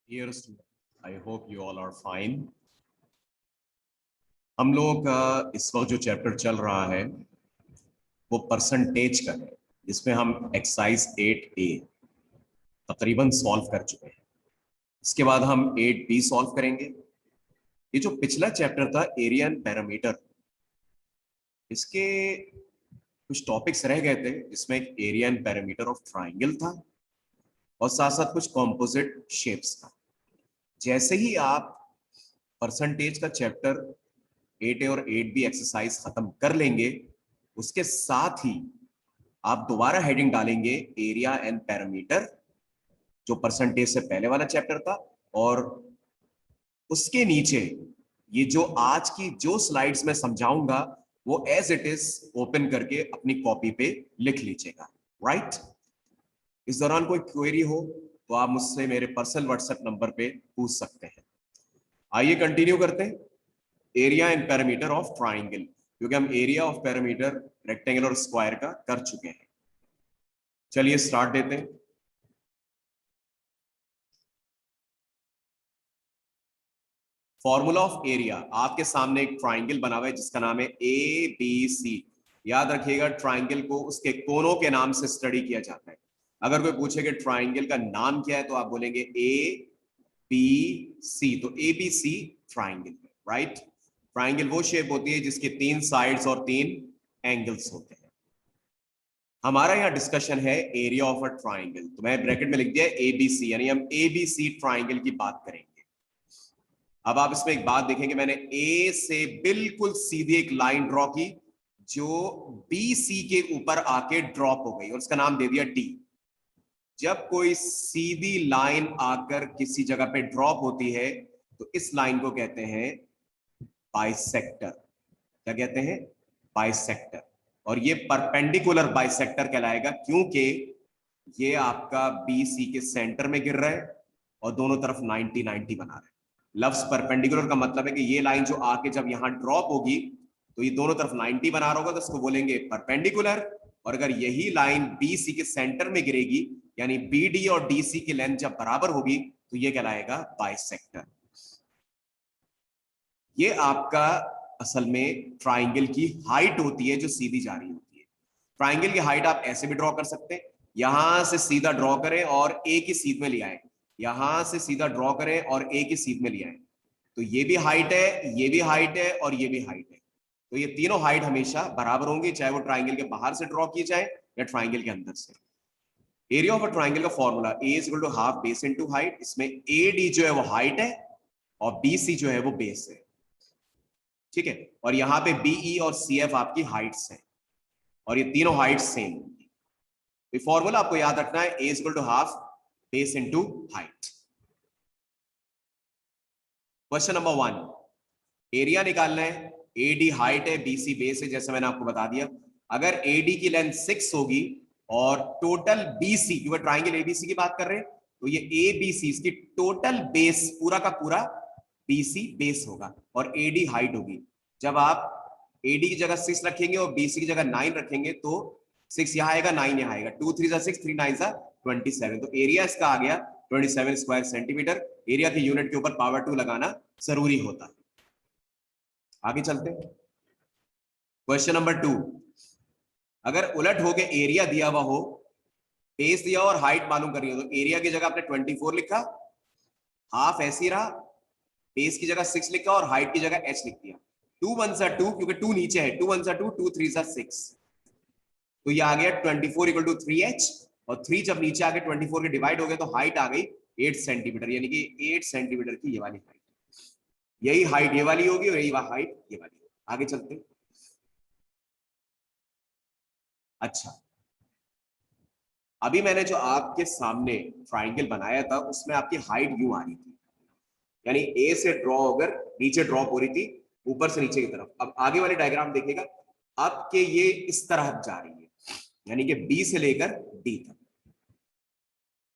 Dear students, I hope you all are fine. हम लोग का इस वक्त जो चैप्टर चल रहा है वो परसेंटेज का है, जिसमें हम एक्सरसाइज 8A तकरीबन सॉल्व कर चुके हैं। इसके बाद हम 8B सॉल्व करेंगे। ये जो पिछला चैप्टर था एरिया एंड पैरामीटर, इसके कुछ टॉपिक्स रह गए थे, जिसमें एक area and parameter of triangle था और साथ साथ कुछ कॉम्पोजिट शेप्स था। जैसे ही आप परसेंटेज का चैप्टर 8A और 8B एक्सरसाइज खत्म कर लेंगे, उसके साथ ही आप दोबारा हेडिंग डालेंगे एरिया एंड पैरामीटर, जो परसेंटेज से पहले वाला चैप्टर था, और उसके नीचे ये जो आज की जो स्लाइड्स में समझाऊंगा वो एज इट इज ओपन करके अपनी कॉपी पे लिख लीजिएगा। राइट? इस दौरान कोई क्वेरी हो तो आप मुझसे मेरे पर्सनल व्हाट्सएप नंबर पे पूछ सकते हैं। आइए कंटिन्यू करते हैं। Area and parameter of triangle, क्योंकि हम एरिया ऑफ पैरामीटर रेक्टेंगल और स्क्वायर का कर चुके हैं। चलिए स्टार्ट देते हैं। फॉर्मूला ऑफ एरिया, आपके सामने एक ट्राइंगल बना हुआ है जिसका नाम है ABC। याद रखिएगा, ट्राइंगल को उसके कोनों के नाम से स्टडी किया जाता है। अगर कोई पूछे कि ट्राइंगल का नाम क्या है तो आप बोलेंगे ABC, तो ABC ट्राइंगल, राइट? ट्राइंगल वो शेप होती है जिसके 3 साइड्स और 3 एंगल्स होते हैं। हमारा यहाँ डिस्कशन है एरिया ऑफ अ ट्राइंगल, तो मैं ब्रैकेट में लिख दिया ABC, यानी हम ABC ट्राइंगल की बात करेंगे। अब आप इसमें एक बात देखेंगे, मैंने A से बिल्कुल सीधी एक लाइन ड्रॉ की जो BC के ऊपर आके ड्रॉप हो गई और उसका नाम दे दिया D। जब कोई सीधी लाइन आकर किसी जगह पे ड्रॉप होती है तो इस लाइन को कहते हैं बाइसेक्टर। क्या कहते हैं? बाइसेक्टर। और ये परपेंडिकुलर बाइसेक्टर कहलाएगा, क्योंकि ये आपका BC के सेंटर में गिर रहा है और दोनों तरफ 90-90 बना रहा है। लफ्ज परपेंडिकुलर का मतलब है कि ये लाइन जो आके जब यहां ड्रॉप होगी तो ये दोनों तरफ 90 बना रहा होगा, तो इसको बोलेंगे परपेंडिकुलर। और अगर यही लाइन BC के सेंटर में गिरेगी, यानी BD और DC की लेंथ जब बराबर होगी, तो ये कहलाएगा बाइसेक्टर। ये आपका असल में ट्राइंगल की हाइट होती है जो सीधी जा रही होती है। ट्राइंगल की हाइट आप ऐसे भी ड्रॉ कर सकते हैं, यहां से सीधा ड्रॉ करें और एक ही सीध में ले आए, यहां से सीधा ड्रॉ करें और एक ही सीध में ले आए, तो ये भी हाइट है, ये भी हाइट है और ये भी हाइट है। तो ये तीनों हाइट हमेशा बराबर होंगी, चाहे वो ट्राइंगल के बाहर से ड्रॉ किए जाए या ट्राइंगल के अंदर से। एरिया ऑफ अ ट्राइंगल का formula A is equal to half base into height. इसमें AD जो है वो हाइट है और BC जो है वो बेस है, ठीक है? और यहाँ पे BE और CF आपकी हाइट्स हैं और ये तीनों हाइट्स सेम होंगी। तो फॉर्मूला आपको याद रखना है, A is equal to half base into height. Question number 1, area निकालना है। AD हाइट है, BC बेस है, जैसे मैंने आपको बता दिया। अगर AD की लेंथ 6 होगी और टोटल BC, क्योंकि ट्राइंगल ABC की बात कर रहे हैं, तो ये ABC इसकी टोटल बेस पूरा का पूरा BC बेस होगा और AD हाइट होगी। जब आप AD की जगह 6 रखेंगे और BC की जगह 9 रखेंगे तो 6 यहाँ आएगा, 9 यहाँ आएगा, 2 3 6, 3 9 27। तो एरिया इसका आ गया 27 स्क्वायर सेंटीमीटर। एरिया की यूनिट के ऊपर पावर 2 लगाना जरूरी होता है। आगे चलते हैं। क्वेश्चन नंबर 2, अगर उलट हो के एरिया दिया हुआ हो, बेस दिया और हाइट मालूम करनी हो, तो एरिया की जगह आपने 24 लिखा, हाफ ऐसी रहा, बेस की जगह 6 लिखा और हाइट की जगह h लिख दिया। 2 1 2, क्योंकि 2 नीचे है, 2 1 2, 2 3 6, तो ये आ गया 24 इक्वल टू 3h, और 3 जब नीचे आके 24 के डिवाइड हो गए तो हाइट आ गई 8 सेंटीमीटर, यानी कि 8 सेंटीमीटर की ये वाली हाइट। यही हाइट ये वाली होगी और यही हाइट ये वाली होगी। आगे चलते। अच्छा, अभी मैंने जो आपके सामने ट्राइंगल बनाया था उसमें आपकी हाइट यूं आ रही थी, यानी A से ड्रॉ होकर नीचे ड्रॉप हो रही थी, ऊपर से नीचे की तरफ। अब आगे वाले डायग्राम देखिएगा, अब के ये इस तरह जा रही है, यानी कि B से लेकर D तक।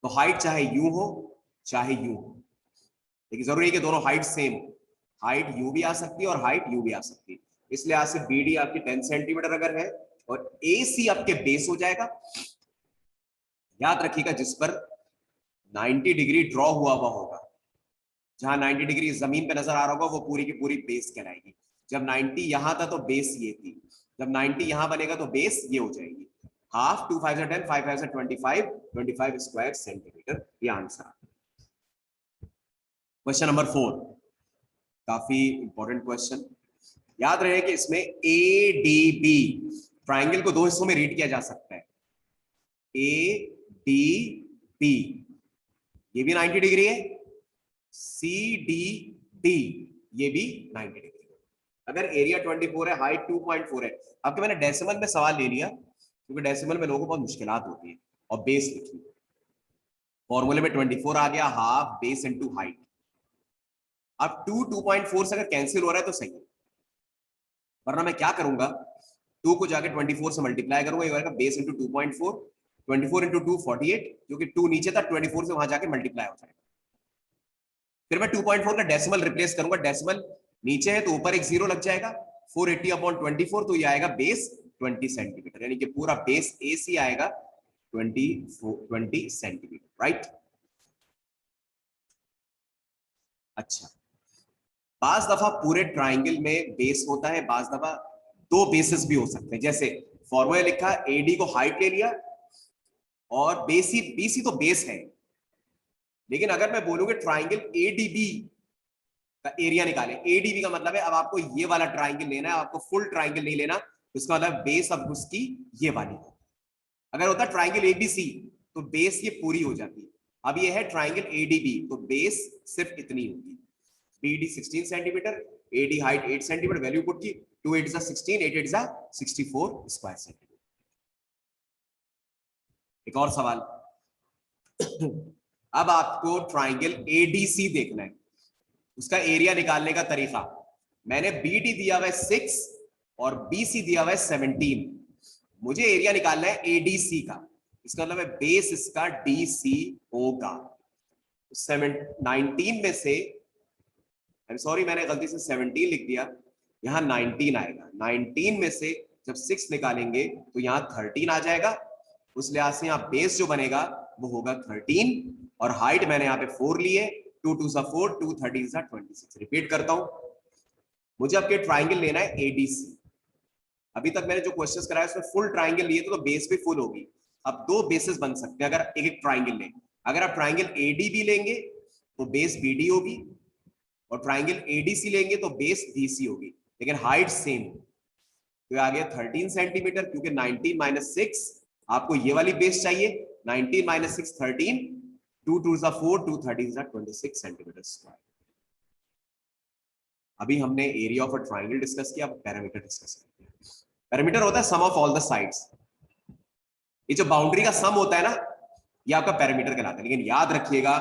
तो हाइट चाहे यूं हो चाहे यूं हो, लेकिन जरूरी है कि दोनों हाइट सेम हो। हाइट यू भी आ सकती है और हाइट यू भी आ सकती है, इसलिए आज से BD आपकी 10 सेंटीमीटर अगर है और AC आपके बेस हो जाएगा। याद रखिएगा, जिस पर 90 डिग्री ड्रॉ हुआ होगा जहां 90 डिग्री जमीन पे नजर आ रहा होगा वो पूरी की पूरी बेस कहलाएगी। जब 90 यहां था तो बेस ये थी, जब 90 यहां बनेगा तो बेस ये हो जाएगी। हाफ 2 5 10 5 5 25 25 स्क्वायर सेंटीमीटर, ये आंसर। क्वेश्चन नंबर 4 काफी इंपॉर्टेंट क्वेश्चन। याद रहे कि इसमें ए डी बी ट्राइंगल को दो हिस्सों में रीड किया जा सकता है। ए डी बी ये भी 90 डिग्री है, सी डी डी ये भी 90 डिग्री है। अगर एरिया 24 है, हाइट 2.4 है। आपके मैंने डेसिमल में सवाल ले लिया क्योंकि डेसिमल में लोगों को बहुत मुश्किलात होती है, और बेस लिखी फॉर्मूले में 24 आ गया, हाफ बेस इनटू हाइट। अब 2.4 से अगर कैंसिल हो रहा है तो सही है, वरना मैं क्या करूंगा, 2 को जाके 24 से मल्टीप्लाई करूंगा, ये होगा बेस इंटू 2.4, 24 इंटू 2 48, क्योंकि 2 नीचे था, 24 से वहां जाके मल्टीप्लाई हो जाएगा। फिर मैं 2.4 का डेसिमल रिप्लेस करूंगा, डेसिमल नीचे है तो ऊपर एक जीरो लग जाएगा, 480 अपॉन 24, तो ये आएगा बेस 20 सेंटीमीटर, यानी कि पूरा बेस ए सी आएगा 20 सेंटीमीटर, राइट। अच्छा, बाज दफा पूरे ट्राइंगल में बेस होता है, बाज दफा दो बेसिस भी हो सकते हैं। जैसे फॉर्मूला लिखा, एडी को हाइट ले लिया और बेसी, बीसी तो बेस है, लेकिन अगर मैं बोलूंगा ट्राइंगल एडीबी का एरिया निकाले, एडीबी का मतलब है अब आपको ये वाला ट्राइंगल लेना है, आपको फुल ट्राइंगल नहीं लेना, उसका मतलब बेस अब उसकी ये वाली हो। अगर होता ट्राइंगल एबीसी तो बेस ये पूरी हो जाती है। अब ये है ट्राइंगल एडीबी तो बेस सिर्फ इतनी होगी। BD 16 centimetre, AD height 8 centimetre, value put की, 2 8 16, 8 8 64 स्क्वायर सेंटीमीटर। एक और सवाल, अब आपको ट्राइंगल एडीसी देखना है, उसका एरिया निकालने का तरीका, मैंने बीडी दिया हुआ है 6 और बीसी दिया हुआ है 17, मुझे एरिया निकालना है एडीसी का, इसका मतलब है बेस इसका डीसी होगा। 19 में से, आई एम सॉरी मैंने गलती से 17 लिख दिया, यहां 19 आएगा, 19 में से जब 6 निकालेंगे तो यहां 13 आ जाएगा, उस लिहाज से यहाँ बेस जो बनेगा वो होगा 13, और हाइट मैंने यहाँ पे 4 लिए, 2 2 4, 2 13 26। रिपीट करता हूं, मुझे आपके ट्राइंगल लेना है एडीसी। अभी तक मैंने जो क्वेश्चंस कराया उसमें फुल ट्राइंगल लिए तो बेस भी फुल होगी। अब दो बेसिस बन सकते हैं अगर एक एक ट्राइंगल लें। अगर आप ट्राइंगल एडीबी लेंगे तो बेस बीडी होगी, और ट्राइंगल एडीसी लेंगे तो बेस डीसी होगी, लेकिन हाइट सेम होगी। तो आ गया 13 सेंटीमीटर, क्योंकि 19 माइनस 6 आपको ये वाली बेस चाहिए, 19 माइनस 6 13, 2 2 4, 2 13 26 सेंटीमीटर स्क्वायर। अभी हमने area of a triangle discuss किया, अब पैरामीटर डिस्कस करते हैं। पैरामीटर होता है सम ऑफ ऑल द साइड्स। ये जो बाउंड्री का सम होता है ना, ये आपका पैरामीटर कहलाता है, लेकिन याद रखिएगा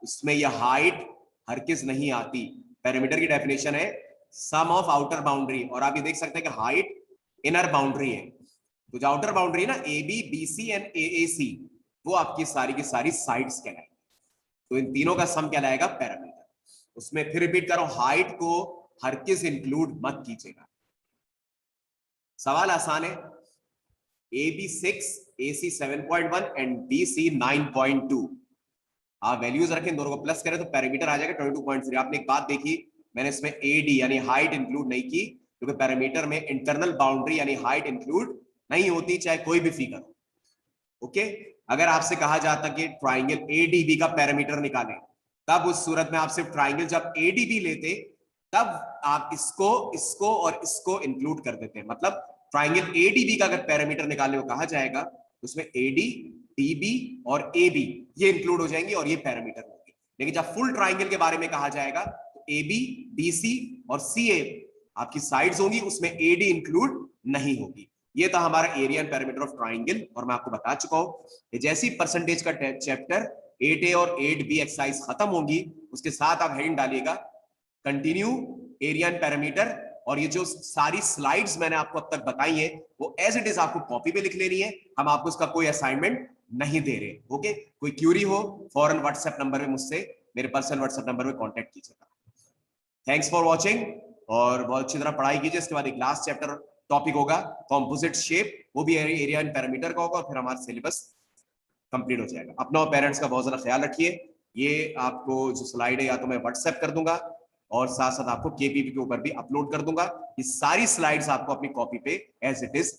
इसमें यह हाइट हरगिज नहीं आती। पैरामीटर की डेफिनेशन है सम ऑफ आउटर बाउंड्री, और आप ये देख सकते हैं कि हाइट इनर बाउंड्री है, तो जो आउटर बाउंड्री है ना A B B C and A A C, वो आपकी सारी की सारी साइड्स कहलाएंगी, तो इन तीनों का सम कहलाएगा पैरामीटर। उसमें फिर रिपीट करो, हाइट को हरगिज इंक्लूड मत कीजिएगा। सवाल आसान है, A B 6, A C 7.1 and B C 9.2, आप वैल्यूज रखें, दोनों को प्लस करें तो पैरामीटर आ जाएगा 22.3। आपने एक बात देखी, मैंने इसमें एडी यानी हाइट इंक्लूड नहीं की, क्योंकि पैरामीटर में इंटरनल बाउंड्री यानी हाइट इंक्लूड नहीं होती, चाहे कोई भी फिगर हो। ओके, अगर आपसे कहा जाता कि ट्राइंगल एडीबी का पैरामीटर निकालें, तब उस सूरत में आप सिर्फ ट्राइंगल जब एडीबी लेते तब आप इसको इसको और इसको इंक्लूड कर देते हैं। मतलब ट्राइंगल एडीबी का अगर पैरामीटर निकालने को कहा जाएगा तो उसमें एडी, डीबी और एबी ये इंक्लूड हो जाएंगे और ये पैरामीटर होंगे। लेकिन जब फुल ट्राइंगल के बारे में कहा जाएगा तो एबी, बीसी और सीए आपकी साइड्स होंगी, उसमें एडी इंक्लूड नहीं होगी। ये था हमारा area and parameter of triangle, और मैं आपको बता चुका हूं जैसी परसेंटेज का चैप्टर 8A और 8B एक्सरसाइज खत्म होंगी, उसके साथ आप हेडिंग डालिएगा कंटिन्यू एरिया एंड पैरामीटर, और ये जो सारी स्लाइड्स मैंने आपको अब तक बताई है वो एज इट इज आपको कॉपी पे लिख लेनी है, हम आपको इसका कोई असाइनमेंट नहीं दे रहे। ओके, कोई क्यूरी हो फौरन व्हाट्सएप नंबर पे मुझसे, मेरे पर्सनल व्हाट्सएप नंबर पे कांटेक्ट कीजिएगा। थैंक्स फॉर वाचिंग, और बहुत अच्छी तरह पढ़ाई कीजिए। इसके बाद एक लास्ट चैप्टर टॉपिक होगा कॉम्पोजिट शेप, वो भी एरिया एंड पैरामीटर का होगा, और फिर हमारा सिलेबस कंप्लीट हो जाएगा। अपना और पेरेंट्स का बहुत ज्यादा ख्याल रखिए। ये आपको जो स्लाइड है या तो मैं व्हाट्सएप कर दूंगा और साथ साथ आपको केपीपी के ऊपर भी अपलोड कर दूंगा। ये सारी स्लाइड्स आपको अपनी कॉपी पे एज इट इज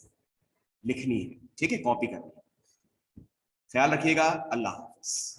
लिखनी है, ठीक है, कॉपी करनी है। ख्याल रखिएगा। अल्लाह हाफिज।